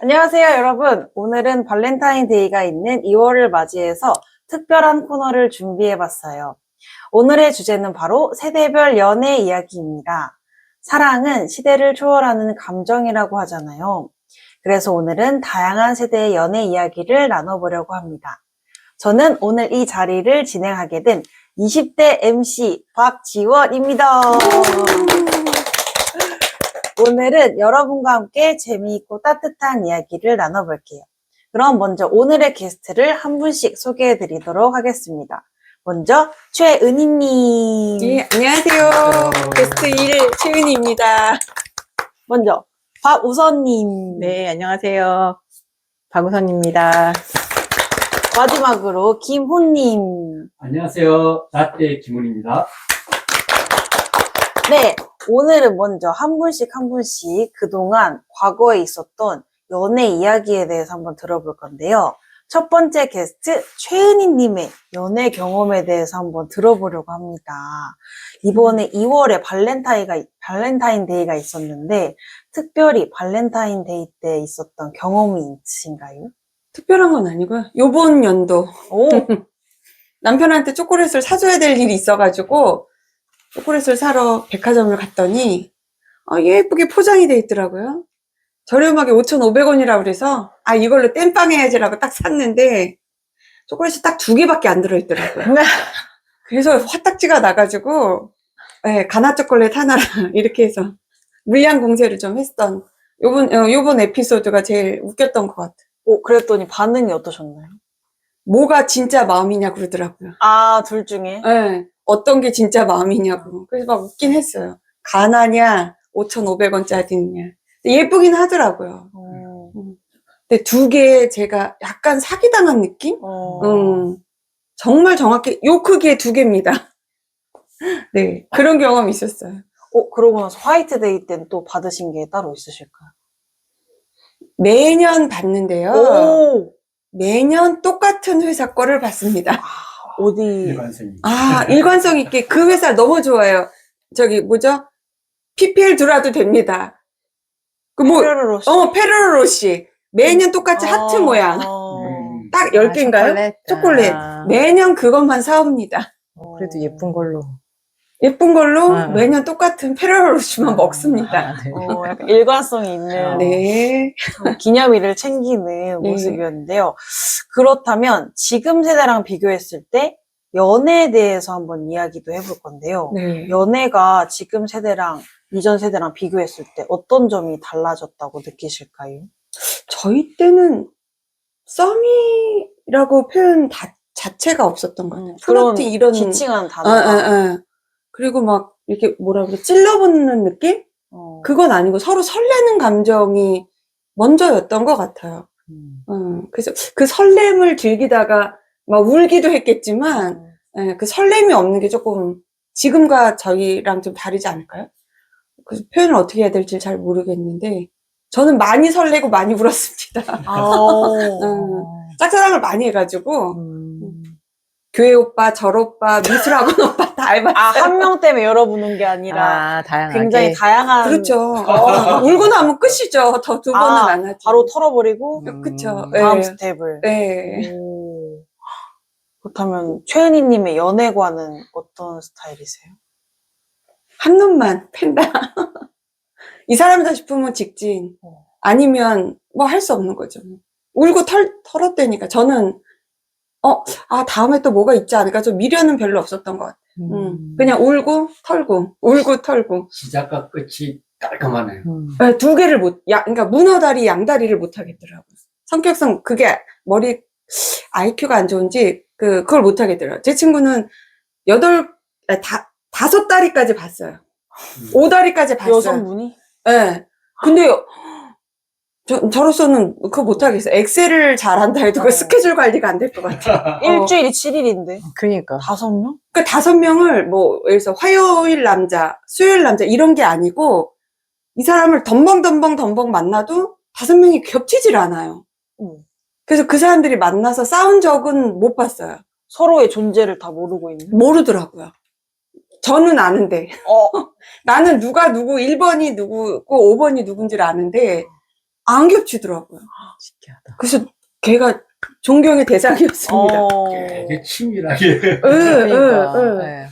안녕하세요, 여러분. 오늘은 발렌타인데이가 있는 2월을 맞이해서 특별한 코너를 준비해봤어요. 오늘의 주제는 바로 세대별 연애 이야기입니다. 사랑은 시대를 초월하는 감정이라고 하잖아요. 그래서 오늘은 다양한 세대의 연애 이야기를 나눠보려고 합니다. 저는 오늘 이 자리를 진행하게 된 20대 MC 박지원입니다. 오늘은 여러분과 함께 재미있고 따뜻한 이야기를 나눠볼게요. 그럼 먼저 오늘의 게스트를 한 분씩 소개해 드리도록 하겠습니다. 먼저 최은희님. 예, 안녕하세요. 게스트 1 최은희입니다. 먼저 박우선님. 네, 안녕하세요. 박우선입니다. 마지막으로 김훈님. 안녕하세요. 라떼 김훈입니다. 네, 오늘은 먼저 한 분씩 그동안 과거에 있었던 연애 이야기에 대해서 한번 들어볼 건데요. 첫 번째 게스트 최은희님의 연애 경험에 대해서 한번 들어보려고 합니다. 이번에 2월에 발렌타인데이가 있었는데 특별히 발렌타인데이 때 있었던 경험이 있으신가요? 특별한 건 아니고요. 요번 연도 오, 남편한테 초콜릿을 사줘야 될 일이 있어가지고 초콜릿을 사러 백화점을 갔더니 예쁘게 포장이 돼 있더라고요. 저렴하게 5,500원이라고 그래서 이걸로 땜빵 해야지라고 딱 샀는데 초콜릿이 딱 2개밖에 안 들어있더라고요. 그래서 화딱지가 나가지고 가나 초콜릿 하나랑 이렇게 해서 물량 공세를 좀 했던 요번 에피소드가 제일 웃겼던 것 같아요. 그랬더니 반응이 어떠셨나요? 뭐가 진짜 마음이냐 그러더라고요. 아, 둘 중에? 어떤 게 진짜 마음이냐고. 그래서 막 웃긴 했어요. 가나냐, 5,500원짜리냐. 예쁘긴 하더라고요. 근데 2개 제가 약간 사기당한 느낌? 정말 정확히 요 크기의 2개입니다. 네, 그런 경험이 있었어요. 그러고 나서 화이트데이 때는 또 받으신 게 따로 있으실까요? 매년 받는데요. 오! 매년 똑같은 회사 거를 받습니다. 어디? 일관성이. 일관성 있게 그 회사 너무 좋아요. 저기 뭐죠? PPL 들어와도 됩니다. 페레로로시. 페레로로시. 매년 똑같이 하트 모양. 딱 10개인가요? 초콜릿. 매년 그것만 사옵니다. 그래도 예쁜 걸로. 예쁜 걸로 매년 똑같은 페레로로시만 먹습니다. 네. 약간 일관성이 있는 네. 기념일을 챙기는 네. 모습이었는데요. 그렇다면 지금 세대랑 비교했을 때 연애에 대해서 한번 이야기도 해볼 건데요. 네. 연애가 지금 세대랑 이전 세대랑 비교했을 때 어떤 점이 달라졌다고 느끼실까요? 저희 때는 썸이라고 표현 자체가 없었던 것 같아요. 그런 플러팅 이런. 지칭한 단어가. 그리고 막 이렇게 뭐라 그래 찔러붙는 느낌? 그건 아니고 서로 설레는 감정이 먼저였던 것 같아요. 그래서 그 설렘을 즐기다가 막 울기도 했겠지만 그 설렘이 없는 게 조금 지금과 저희랑 좀 다르지 않을까요? 그래서 표현을 어떻게 해야 될지 잘 모르겠는데 저는 많이 설레고 많이 울었습니다. 짝사랑을 많이 해가지고 교회 오빠, 절 오빠, 미술학원 오빠 다 해봤어요. 한 명 때문에 열어보는 게 아니라 다양하게. 굉장히 다양한. 그렇죠. 울고 나면 끝이죠. 더 2번은 안 하죠. 바로 털어버리고 그쵸. 다음 네. 스텝을. 네. 그렇다면 최은희님의 연애관은 어떤 스타일이세요? 한 놈만 팬다. 이 사람이다 싶으면 직진. 아니면 뭐 할 수 없는 거죠. 울고 털었다니까. 저는 다음에 또 뭐가 있지 않을까? 좀 미련은 별로 없었던 것 같아요. 그냥 울고 털고. 시작과 끝이 깔끔하네요. 2개를 그러니까 문어다리, 양다리를 못 하겠더라고요. 성격상 그게 IQ가 안 좋은지 그걸 못 하겠더라고요. 제 친구는 5다리까지 봤어요. 5다리까지 봤어요. 여성분이? 네. 근데 저로서는 그거 못 하겠어요. 엑셀을 잘한다 해도 그 스케줄 관리가 안 될 것 같아요. 일주일이 7일인데. 그러니까. 5명? 그 5명을 뭐, 예를 들어서 화요일 남자, 수요일 남자 이런 게 아니고 이 사람을 덤벙 만나도 5명이 겹치질 않아요. 그래서 그 사람들이 만나서 싸운 적은 못 봤어요. 서로의 존재를 다 모르고 있는? 모르더라고요. 저는 아는데. 나는 누가 누구, 1번이 누구고 5번이 누군지를 아는데 안 겹치더라고요. 신기하다. 그래서 걔가 존경의 대상이었습니다. 되게 치밀하게. 예, 그러니까, 예, 예. 네.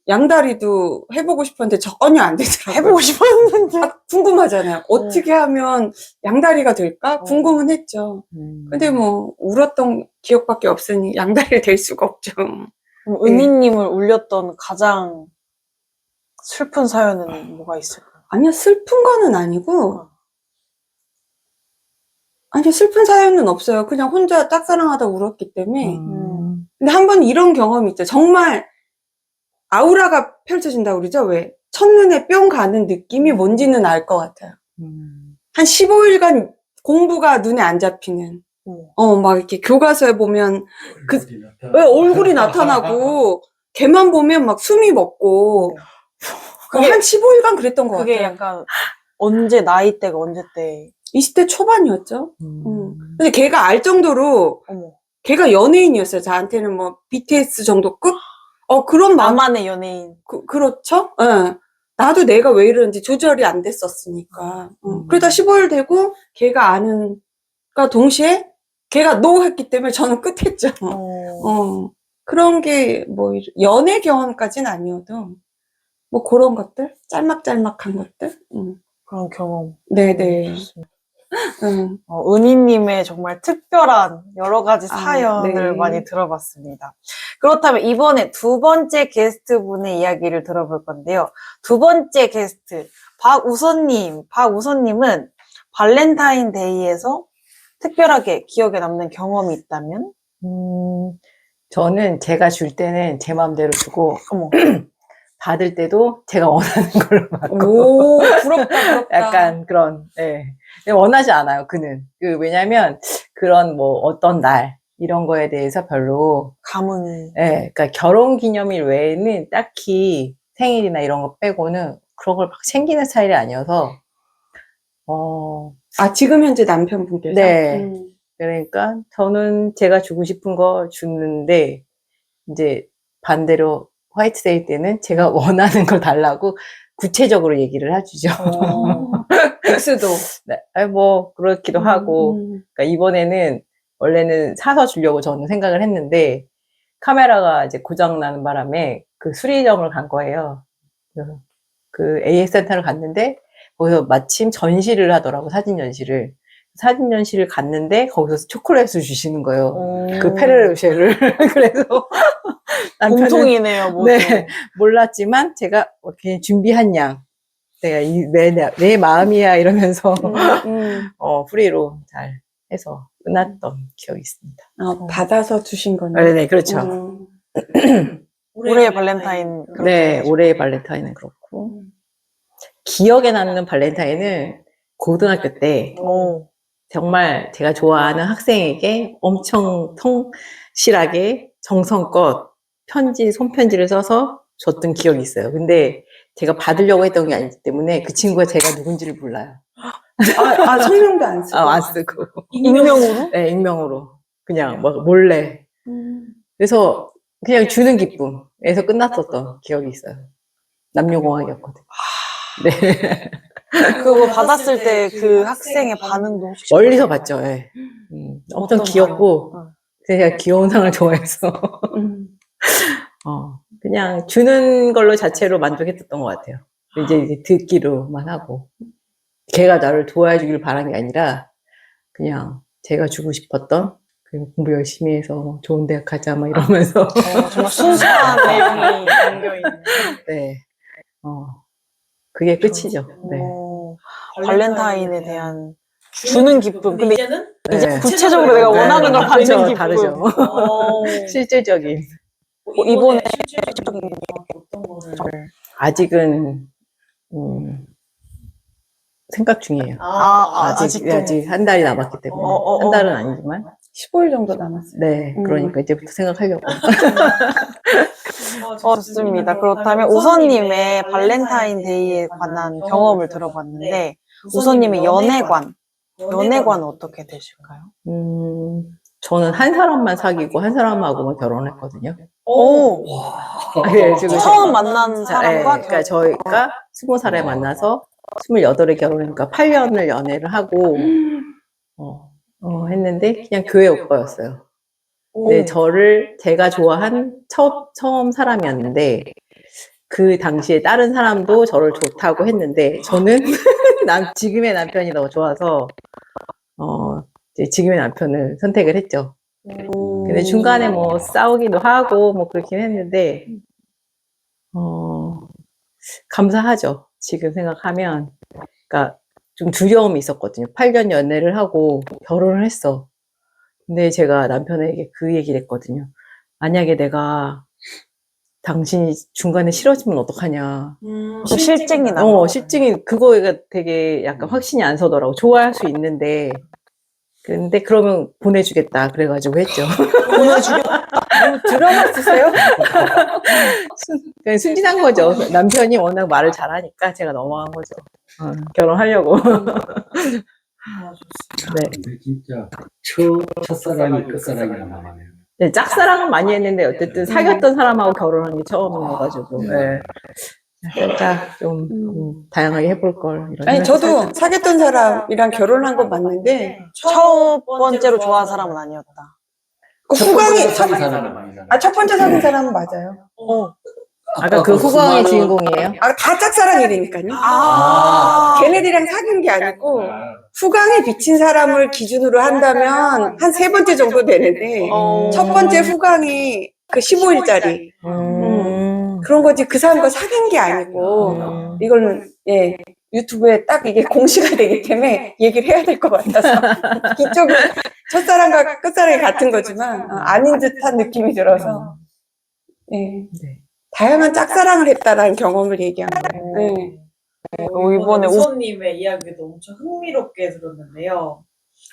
양다리도 해보고 싶었는데 전혀 안 되더라고요. 해보고 싶었는데. 궁금하잖아요. 어떻게 하면 양다리가 될까? 궁금은 했죠. 근데 뭐 울었던 기억밖에 없으니 양다리가 될 수가 없죠. 그럼 은희님을 울렸던 가장 슬픈 사연은 뭐가 있을까요? 아니요, 슬픈 거는 아니고 아니요, 슬픈 사연은 없어요. 그냥 혼자 짝사랑하다 울었기 때문에. 근데 한 번 이런 경험이 있죠. 정말 아우라가 펼쳐진다고 그러죠? 왜? 첫눈에 뿅 가는 느낌이 뭔지는 알 것 같아요. 한 15일간 공부가 눈에 안 잡히는. 막 이렇게 교과서에 보면 왜 얼굴이 나타나고 걔만 보면 막 숨이 먹고 한 15일간 그랬던 것 그게 같아요. 약간 언제 나이대가 언제 때? 20대 초반이었죠. 근데 걔가 알 정도로 어머. 걔가 연예인이었어요. 저한테는 뭐 BTS 정도급? 그런 마음. 나만의 연예인. 그렇죠? 예. 나도 내가 왜 이러는지 조절이 안 됐었으니까. 그러다 15일 되고 걔가 아는 가 동시에 걔가 노 했기 때문에 저는 끝했죠. 그런 게 뭐 연애 경험까지는 아니어도 뭐 그런 것들 짤막짤막한 것들. 그런 경험. 네네. 은희님의 정말 특별한 여러 가지 사연을 네. 많이 들어봤습니다. 그렇다면 이번에 두 번째 게스트분의 이야기를 들어볼 건데요. 두 번째 게스트, 박우선님은 발렌타인데이에서 특별하게 기억에 남는 경험이 있다면? 저는 제가 줄 때는 제 마음대로 주고, 어머. 받을 때도 제가 원하는 걸로 받고. 오, 부럽다. 약간 그런, 예. 원하지 않아요, 그는. 왜냐면, 그런 어떤 날, 이런 거에 대해서 별로, 가문이. 예, 그러니까 결혼 기념일 외에는 딱히 생일이나 이런 거 빼고는 그런 걸 막 챙기는 스타일이 아니어서, 지금 현재 남편분께서? 네. 그러니까 저는 제가 주고 싶은 거 주는데, 이제 반대로 화이트데이 때는 제가 원하는 걸 달라고 구체적으로 얘기를 해주죠. 엑스도. 네, 그렇기도 하고. 그러니까 이번에는 원래는 사서 주려고 저는 생각을 했는데, 카메라가 이제 고장나는 바람에 그 수리점을 간 거예요. 그래서 그 AS 센터를 갔는데, 거기서 마침 전시를 하더라고, 사진 전시를. 사진 전시를 갔는데, 거기서 초콜릿을 주시는 거예요. 그 페르쉐를. 그래서, 남편은 공통이네요, 모두. 네, 몰랐지만, 제가 그냥 준비한 양, 내가 내 마음이야, 이러면서, 프리로 잘 해서 끝났던 기억이 있습니다. 받아서 주신 거네요. 네, 그렇죠. 올해의 발렌타인. 네, 올해의 발렌타인은 그렇고. 기억에 남는 발렌타인은 고등학교 때 정말 제가 좋아하는 학생에게 엄청 성실하게 정성껏 손편지를 써서 줬던 기억이 있어요. 근데 제가 받으려고 했던 게 아니기 때문에 그 친구가 제가 누군지를 몰라요. 성명도 안 쓰고. 안 쓰고. 익명으로? 네, 익명으로. 그냥 몰래. 그래서 그냥 주는 기쁨에서 끝났었던 기억이 있어요. 남녀공학이었거든요. 네. 그거 받았을 때 그 학생의 반응도 혹시 멀리서 봤죠. 예. 엄청 어떤 귀엽고, 반응? 제가 귀여운 상을 좋아해서. 그냥 주는 걸로 자체로 만족했었던 것 같아요. 이제 듣기로만 하고. 걔가 나를 도와주길 바란 게 아니라, 그냥 제가 주고 싶었던, 그리고 공부 열심히 해서 좋은 대학 가자, 막 이러면서. 정말 순수한 내용이 담겨있는. 네. 그게 끝이죠. 네. 발렌타인에 대한 주는 기쁨. 근데 이제 네. 구체적으로 내가 원하는 걸 받는 기쁨. 다르죠. 실질적인. 이번에 아직은, 생각 중이에요. 아직 한 달이 남았기 때문에. 한 달은 아니지만. 15일 정도 남았어요. 네. 그러니까 이제부터 생각하려고. 좋습니다. 그렇다면 우선님의 발렌타인데이에 관한 경험을 들어봤는데, 우선님의 연애관 어떻게 되실까요? 저는 한 사람만 사귀고 한 사람하고만 결혼했거든요. 오! 네, 지금 처음 만난 사람과 그러니까 저희가 20살에 만나서 28에 결혼하니까 8년을 연애를 하고, 했는데, 그냥 교회 오빠였어요. 네, 제가 좋아한 처음 사람이었는데, 그 당시에 다른 사람도 저를 좋다고 했는데, 저는 지금의 남편이 너무 좋아서, 이제 지금의 남편을 선택을 했죠. 근데 중간에 뭐 싸우기도 하고, 뭐 그렇긴 했는데, 감사하죠. 지금 생각하면. 그러니까 좀 두려움이 있었거든요. 8년 연애를 하고 결혼을 했어. 근데 제가 남편에게 그 얘기를 했거든요. 만약에 내가 당신이 중간에 싫어지면 어떡하냐. 실증이 나. 실증이, 그거가 되게 약간 확신이 안 서더라고. 좋아할 수 있는데. 근데 그러면 보내주겠다. 그래가지고 했죠. 드라마 쓰세요? 그냥 순진한 거죠. 남편이 워낙 말을 잘하니까 제가 넘어간 거죠. 결혼하려고. 네. 근데 진짜 첫사랑이 끝사랑이란 말이네요. 네, 짝사랑은 많이 했는데 어쨌든 사귀었던 사람하고 결혼한 게 처음이어가지고 살짝 좀 다양하게 해볼 걸 이런 아니, 생각이 저도 살짝. 사귀었던 사람이랑 결혼한 건 맞는데, 첫 번째로 좋아한 사람은 아니었다. 그 후광이, 사귄 사람은 아니잖아요. 첫 번째 사귄 사람은 맞아요. 아까 그 후광의 주인공이에요? 다 짝사랑이라니까요. 걔네들이랑 사귄 게 아니고, 후광에 비친 사람을 기준으로 한다면 한 3번째 정도 되는데, 첫 번째 후광이 그 15일짜리. 그런 거지, 그 사람과 사귄 게 아니고, 이거는, 예, 유튜브에 딱 이게 공시가 되기 때문에 얘기를 해야 될 것 같아서. 이쪽은 첫사랑과 끝사랑이 같은 거지만, 아닌 듯한 느낌이 들어서, 예. 네. 다양한 짝사랑을 했다라는 경험을 얘기한 거예요. 네. 이번에 우선님의 이야기도 엄청 흥미롭게 들었는데요.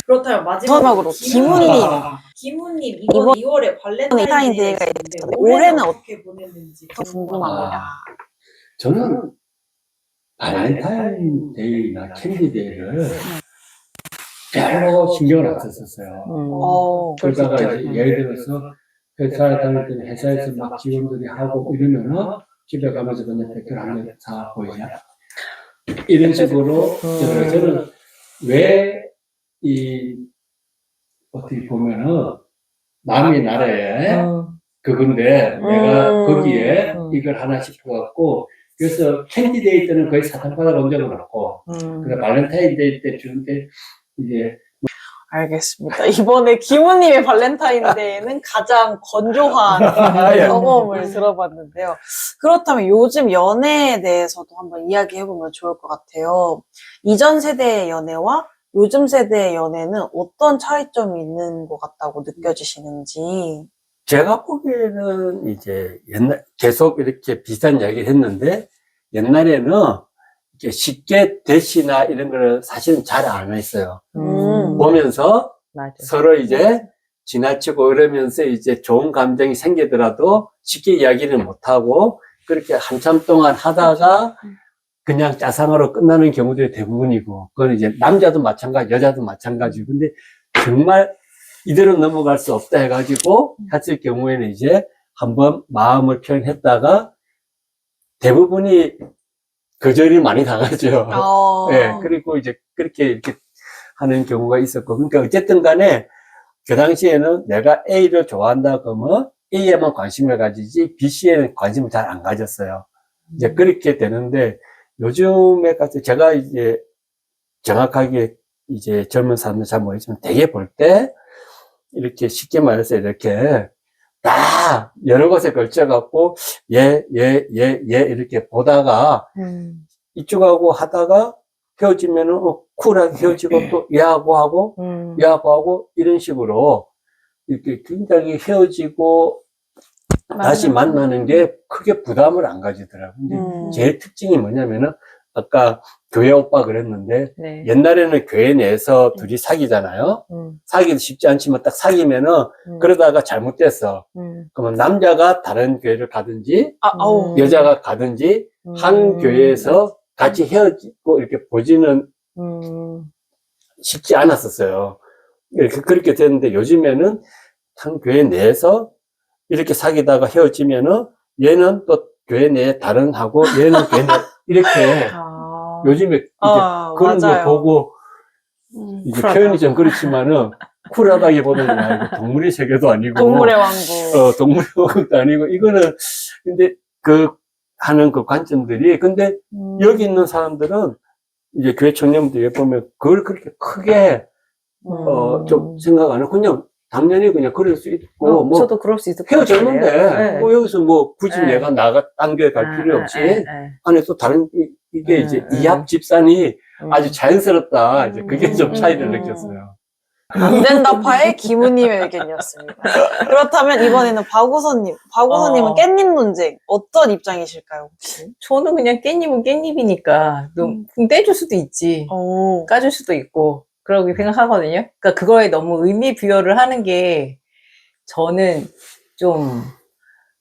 그렇다면 마지막으로 우선으로 김훈님. 김훈님 이번 2월에 발렌타인데이가 있는데 올해는 어떻게 보냈는지 궁금합니다. 저는 발렌타인데이나 캔디데이를 별로 신경을 안 썼었어요. 그러다가 이제 예를 들어서 회사에 다닐 때는 회사에서 막 직원들이 하고 이러면은 집에 가면서 그냥 댓글 한개 사고 그냥 이런 식으로 저는 왜 어떻게 보면은 남의 나라에 그건데 내가 거기에 이걸 하나 싶어갖고 그래서 캔디데이 때는 거의 사탕 받아본 적은 없고 그래서 발렌타인데이 때 주는데 이제 알겠습니다. 이번에 김우님의 발렌타인데이는 가장 건조한 경험을 들어봤는데요. 그렇다면 요즘 연애에 대해서도 한번 이야기해보면 좋을 것 같아요. 이전 세대의 연애와 요즘 세대의 연애는 어떤 차이점이 있는 것 같다고 느껴지시는지. 제가 보기에는 이제 계속 이렇게 비슷한 이야기를 했는데, 옛날에는 이렇게 쉽게 대시나 이런 걸 사실은 잘 안 했어요. 보면서 맞아. 서로 이제 지나치고 이러면서 이제 좋은 감정이 생기더라도 쉽게 이야기를 못하고, 그렇게 한참 동안 하다가 그냥 짜상으로 끝나는 경우들이 대부분이고, 그건 이제 남자도 마찬가지, 여자도 마찬가지고, 근데 정말 이대로 넘어갈 수 없다 해가지고 했을 경우에는 이제 한번 마음을 표현했다가 대부분이 거절이 많이 당하죠. 네, 그리고 이제 그렇게 이렇게 하는 경우가 있었고, 그러니까 어쨌든 간에 그 당시에는 내가 A를 좋아한다 그러면 A에만 관심을 가지지 B씨에는 관심을 잘 안 가졌어요. 이제 그렇게 되는데, 요즘에 가서 제가 이제 정확하게 이제 젊은 사람들 잘 모르지만 되게 볼 때 이렇게 쉽게 말해서 이렇게 다 여러 곳에 걸쳐갖고 이렇게 보다가 이쪽하고 하다가 헤어지면은 쿨하게 헤어지고 또 얘하고 하고 이런 식으로 이렇게 굉장히 헤어지고 다시 만나는 게 크게 부담을 안 가지더라고요. 근데 제일 특징이 뭐냐면은 아까 교회 오빠 그랬는데 네. 옛날에는 교회 내에서 둘이 사귀잖아요. 사귀기 쉽지 않지만 딱 사귀면은 그러다가 잘못됐어. 그러면 남자가 다른 교회를 가든지 여자가 가든지 한 교회에서 같이 헤어지고 이렇게 보지는 쉽지 않았었어요. 이렇게 그렇게 됐는데 요즘에는 한 교회 내에서 이렇게 사귀다가 헤어지면은 얘는 또 교회 내에 다른 하고 얘는 교회 내 이렇게 요즘에 이제 그런 맞아요. 거 보고 이제 쿨하다. 표현이 좀 그렇지만은 쿨하다기보다는 야, 이거 동물의 세계도 아니고 동물의 왕국. 동물의 왕국도 아니고 이거는 근데 그 하는 그 관점들이 근데 여기 있는 사람들은 이제 교회 청년들에 보면 그걸 그렇게 크게 좀 생각 안 하고 그냥 당연히 그냥 그럴 수 있고 뭐 저도 그럴 수 있을 것 같아요. 헤어졌는데 네. 뭐 여기서 뭐 굳이 네. 내가 딴 교회 갈 필요 없이 네. 안에 또 다른 이게 이제 이합 집산이 아주 자연스럽다. 이제 그게 좀 차이를 느꼈어요. 안 된다파의 김우님의 의견이었습니다. 그렇다면 이번에는 박우선님. 박우선님은 깻잎 논쟁 어떤 입장이실까요, 혹시? 저는 그냥 깻잎은 깻잎이니까 그럼 떼줄 수도 있지. 오. 까줄 수도 있고 그렇게 생각하거든요. 그러니까 그거에 너무 의미 부여를 하는 게 저는 좀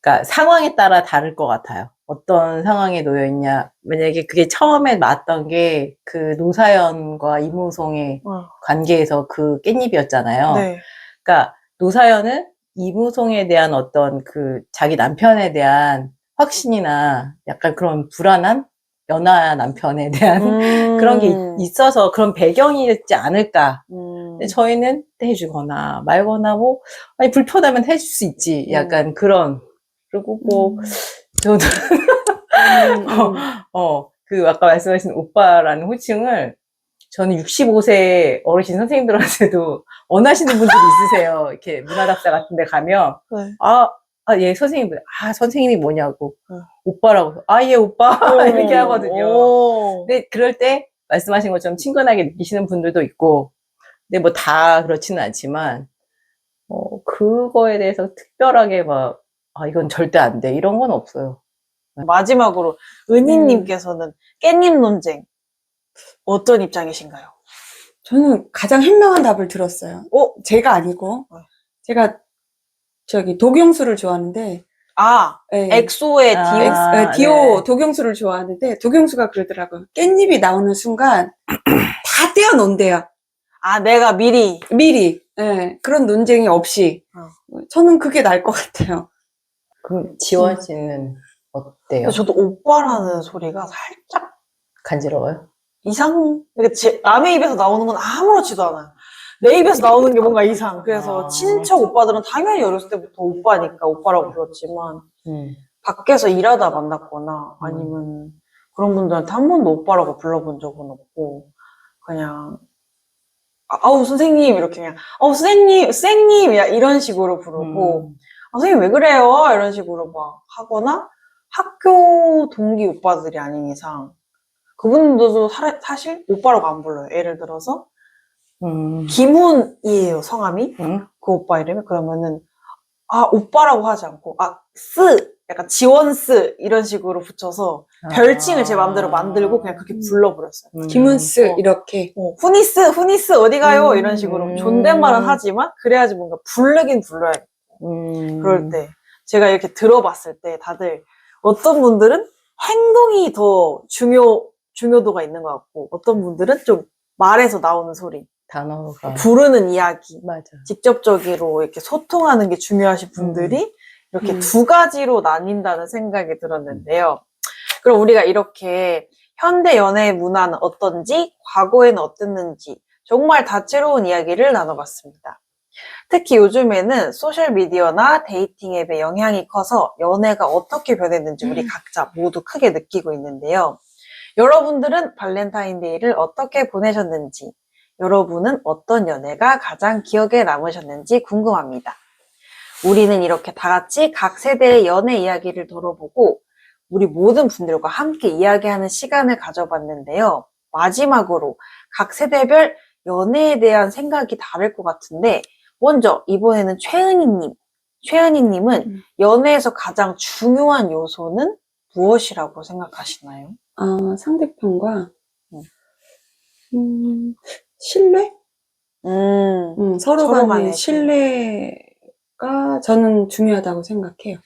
그러니까 상황에 따라 다를 것 같아요. 어떤 상황에 놓여 있냐. 만약에 그게 처음에 맞던 게 그 노사연과 이무송의 관계에서 그 깻잎이었잖아요. 네. 그러니까 노사연은 이무송에 대한 어떤 그 자기 남편에 대한 확신이나 약간 그런 불안한 연하 남편에 대한 그런 게 있어서 그런 배경이 있지 않을까. 근데 저희는 해주거나 말거나 뭐 아니 불편하면 해줄 수 있지. 약간 그런. 그리고 뭐 저도 그 아까 말씀하신 오빠라는 호칭을 저는 65세 어르신 선생님들한테도 원하시는 분들이 있으세요. 이렇게 문화답사 같은 데 가면 네. 예, 선생님들. 선생님이 뭐냐고. 오빠라고. 예, 오빠. 이렇게 하거든요. 근데 그럴 때 말씀하신 것처럼 친근하게 느끼시는 분들도 있고, 근데 뭐 다 그렇지는 않지만, 그거에 대해서 특별하게 막, 이건 절대 안 돼. 이런 건 없어요. 마지막으로 은희님께서는 깻잎 논쟁 어떤 입장이신가요? 저는 가장 현명한 답을 들었어요. 제가 아니고 제가 저기 독용수를 좋아하는데 네. 엑소의 디오 네. 독용수를 좋아하는데 독용수가 그러더라고요. 깻잎이 나오는 순간 다 떼어놓는데요. 내가 미리. 네. 그런 논쟁이 없이. 저는 그게 나을 것 같아요. 그럼 지원 씨는 어때요? 저도 오빠라는 소리가 살짝 간지러워요? 남의 입에서 나오는 건 아무렇지도 않아요. 내 입에서 나오는 게 뭔가 이상. 그래서 친척 오빠들은 당연히 어렸을 때부터 오빠니까 오빠라고 불렀지만 밖에서 일하다 만났거나 아니면 그런 분들한테 한 번도 오빠라고 불러본 적은 없고 그냥 아우 선생님 이렇게 그냥 선생님 야 이런 식으로 부르고 선생님 왜 그래요? 이런 식으로 막 하거나 학교 동기 오빠들이 아닌 이상 그분들도 사실 오빠라고 안 불러요. 예를 들어서 김훈이에요, 성함이. 그 오빠 이름이. 그러면은 오빠라고 하지 않고 약간 지원스 이런 식으로 붙여서 별칭을 제 마음대로 만들고 그냥 그렇게 불러버렸어요. 김은스 이렇게. 후니스 어디 가요? 이런 식으로 존댓말은 하지만 그래야지 뭔가 부르긴 불러야겠고 그럴 때 제가 이렇게 들어봤을 때 다들 어떤 분들은 행동이 더 중요도가 있는 것 같고 어떤 분들은 좀 말에서 나오는 소리 단어가 부르는 이야기 맞아. 직접적으로 이렇게 소통하는 게 중요하신 분들이 이렇게 두 가지로 나뉜다는 생각이 들었는데요. 그럼 우리가 이렇게 현대 연애 문화는 어떤지 과거에는 어땠는지 정말 다채로운 이야기를 나눠봤습니다. 특히 요즘에는 소셜미디어나 데이팅 앱의 영향이 커서 연애가 어떻게 변했는지 우리 각자 모두 크게 느끼고 있는데요. 여러분들은 발렌타인데이를 어떻게 보내셨는지, 여러분은 어떤 연애가 가장 기억에 남으셨는지 궁금합니다. 우리는 이렇게 다 같이 각 세대의 연애 이야기를 들어보고 우리 모든 분들과 함께 이야기하는 시간을 가져봤는데요. 마지막으로 각 세대별 연애에 대한 생각이 다를 것 같은데 먼저 이번에는 최은희님은 연애에서 가장 중요한 요소는 무엇이라고 생각하시나요? 상대편과 신뢰? 서로 간의 신뢰가 저는 중요하다고 생각해요.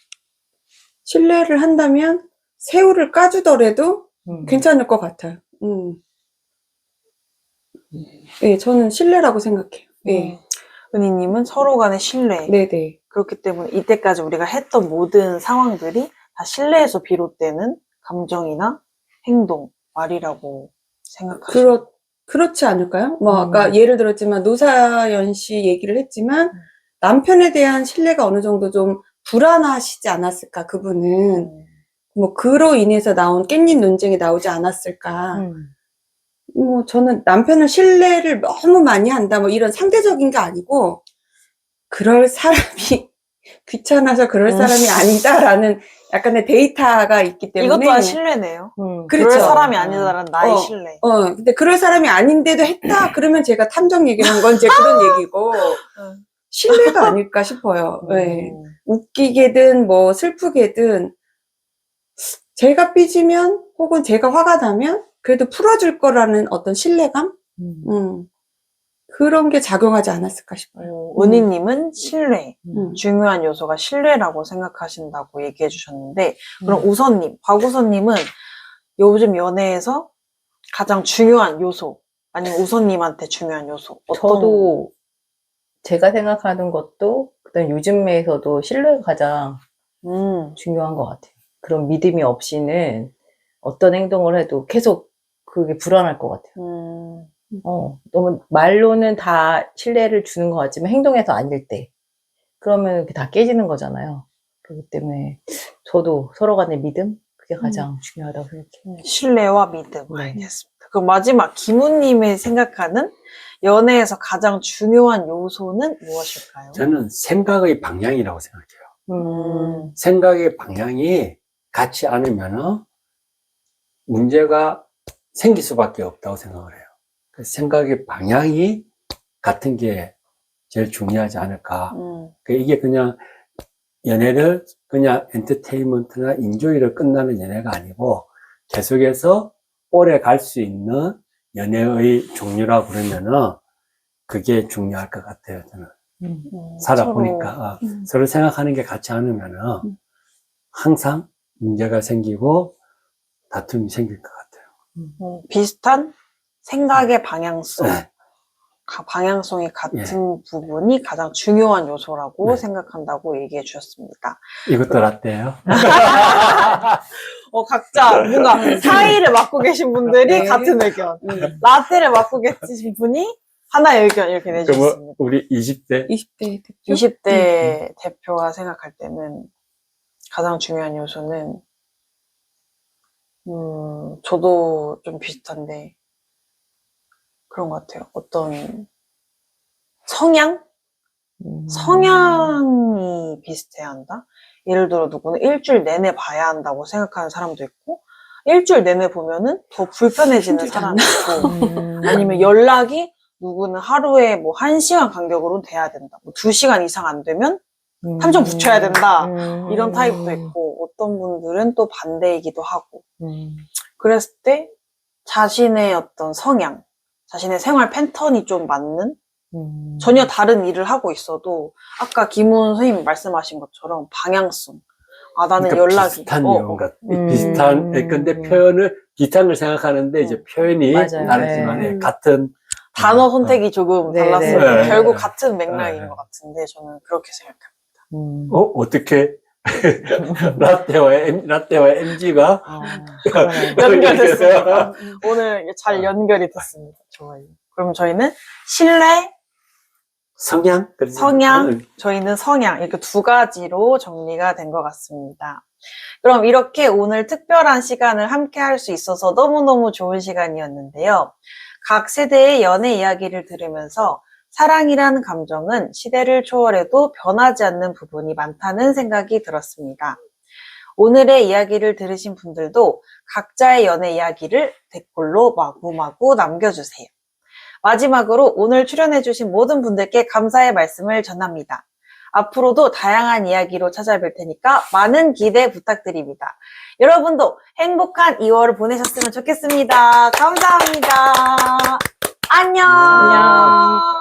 신뢰를 한다면 새우를 까주더라도 괜찮을 것 같아요. 네, 저는 신뢰라고 생각해요. 네. 은희님은 서로 간의 신뢰. 네네. 그렇기 때문에 이때까지 우리가 했던 모든 상황들이 다 신뢰에서 비롯되는 감정이나 행동, 말이라고 생각하시나요? 그렇지 않을까요? 뭐, 아까 예를 들었지만, 노사연 씨 얘기를 했지만, 남편에 대한 신뢰가 어느 정도 좀 불안하시지 않았을까, 그분은. 뭐, 그로 인해서 나온 깻잎 논쟁이 나오지 않았을까. 뭐, 저는 남편을 신뢰를 너무 많이 한다, 뭐, 이런 상대적인 게 아니고, 그럴 사람이, 귀찮아서 그럴 사람이 아니다라는 약간의 데이터가 있기 때문에. 이것 또한 신뢰네요. 그렇죠. 그럴 사람이 아니다라는 나의 신뢰. 근데 그럴 사람이 아닌데도 했다? 그러면 제가 탐정 얘기를 한 건 이제 그런 얘기고, 신뢰가 아닐까 싶어요. 네. 웃기게든, 뭐, 슬프게든, 제가 삐지면, 혹은 제가 화가 나면, 그래도 풀어줄 거라는 어떤 신뢰감? 그런 게 작용하지 않았을까 싶어요. 은희님은 신뢰. 음. 중요한 요소가 신뢰라고 생각하신다고 얘기해 주셨는데, 그럼 우선님, 박우선님은 요즘 연애에서 가장 중요한 요소, 아니면 우선님한테 중요한 요소, 저도 제가 생각하는 것도 그다음 요즘에서도 신뢰가 가장 중요한 것 같아요. 그런 믿음이 없이는 어떤 행동을 해도 계속 그게 불안할 것 같아요. 너무 말로는 다 신뢰를 주는 것 같지만 행동에서 아닐 때 그러면 그게 다 깨지는 거잖아요. 그렇기 때문에 저도 서로 간의 믿음 그게 가장 중요하다고 생각해요. 신뢰와 믿음. 네. 알겠습니다. 그럼 마지막 김우님이 생각하는 연애에서 가장 중요한 요소는 무엇일까요? 저는 생각의 방향이라고 생각해요. 음. 생각의 방향이 같지 않으면 문제가 생길 수밖에 없다고 생각을 해요. 그 생각의 방향이 같은 게 제일 중요하지 않을까. 이게 그냥 연애를 그냥 엔터테인먼트나 인조이로 끝나는 연애가 아니고 계속해서 오래 갈 수 있는 연애의 종류라고 그러면은 그게 중요할 것 같아요, 저는. 살아보니까. 서로 생각하는 게 같지 않으면은 항상 문제가 생기고 다툼이 생길 것 같아요. 비슷한 생각의 방향성. 네. 방향성이 같은 부분이 가장 중요한 요소라고 생각한다고 얘기해 주셨습니다. 이것도 라떼예요? 각자 뭔가 사이를 맡고 계신 분들이 같은 의견. 라떼를 맡고 계신 분이 하나의 의견 이렇게 내주셨습니다. 그러면 우리 20대? 20대 대표? 20대 대표가 생각할 때는 가장 중요한 요소는 저도 좀 비슷한데 그런 것 같아요. 어떤 성향? 성향이 비슷해야 한다? 예를 들어 누구는 일주일 내내 봐야 한다고 생각하는 사람도 있고 일주일 내내 보면은 더 불편해지는 사람이 있고 아니면 연락이 누구는 하루에 뭐 1시간 간격으로 돼야 된다. 뭐 2시간 이상 안 되면 함정 붙여야 된다. 이런 타입도 있고 어떤 분들은 또 반대이기도 하고 그랬을 때 자신의 어떤 성향, 자신의 생활 패턴이 좀 맞는 전혀 다른 일을 하고 있어도 아까 김훈 선생님이 말씀하신 것처럼 방향성. 아, 나는 그러니까 연락이 비슷한 내용 같아. 비슷한, 근데 표현을 비슷한 걸 생각하는데 이제 표현이 맞아요. 다르지만 네. 같은 단어 선택이 조금 네, 달랐을 네, 때 네. 결국 같은 맥락인 네. 것 같은데 저는 그렇게 생각합니다. 어떻게 라떼와 MG가 연결됐습니다. 오늘 잘 연결이 됐습니다. 좋아요. 그럼 저희는 신뢰, 성향? 성향, 저희는 성향 이렇게 두 가지로 정리가 된 것 같습니다. 그럼 이렇게 오늘 특별한 시간을 함께 할 수 있어서 너무너무 좋은 시간이었는데요. 각 세대의 연애 이야기를 들으면서 사랑이라는 감정은 시대를 초월해도 변하지 않는 부분이 많다는 생각이 들었습니다. 오늘의 이야기를 들으신 분들도 각자의 연애 이야기를 댓글로 마구마구 남겨주세요. 마지막으로 오늘 출연해주신 모든 분들께 감사의 말씀을 전합니다. 앞으로도 다양한 이야기로 찾아뵐 테니까 많은 기대 부탁드립니다. 여러분도 행복한 2월을 보내셨으면 좋겠습니다. 감사합니다. 안녕.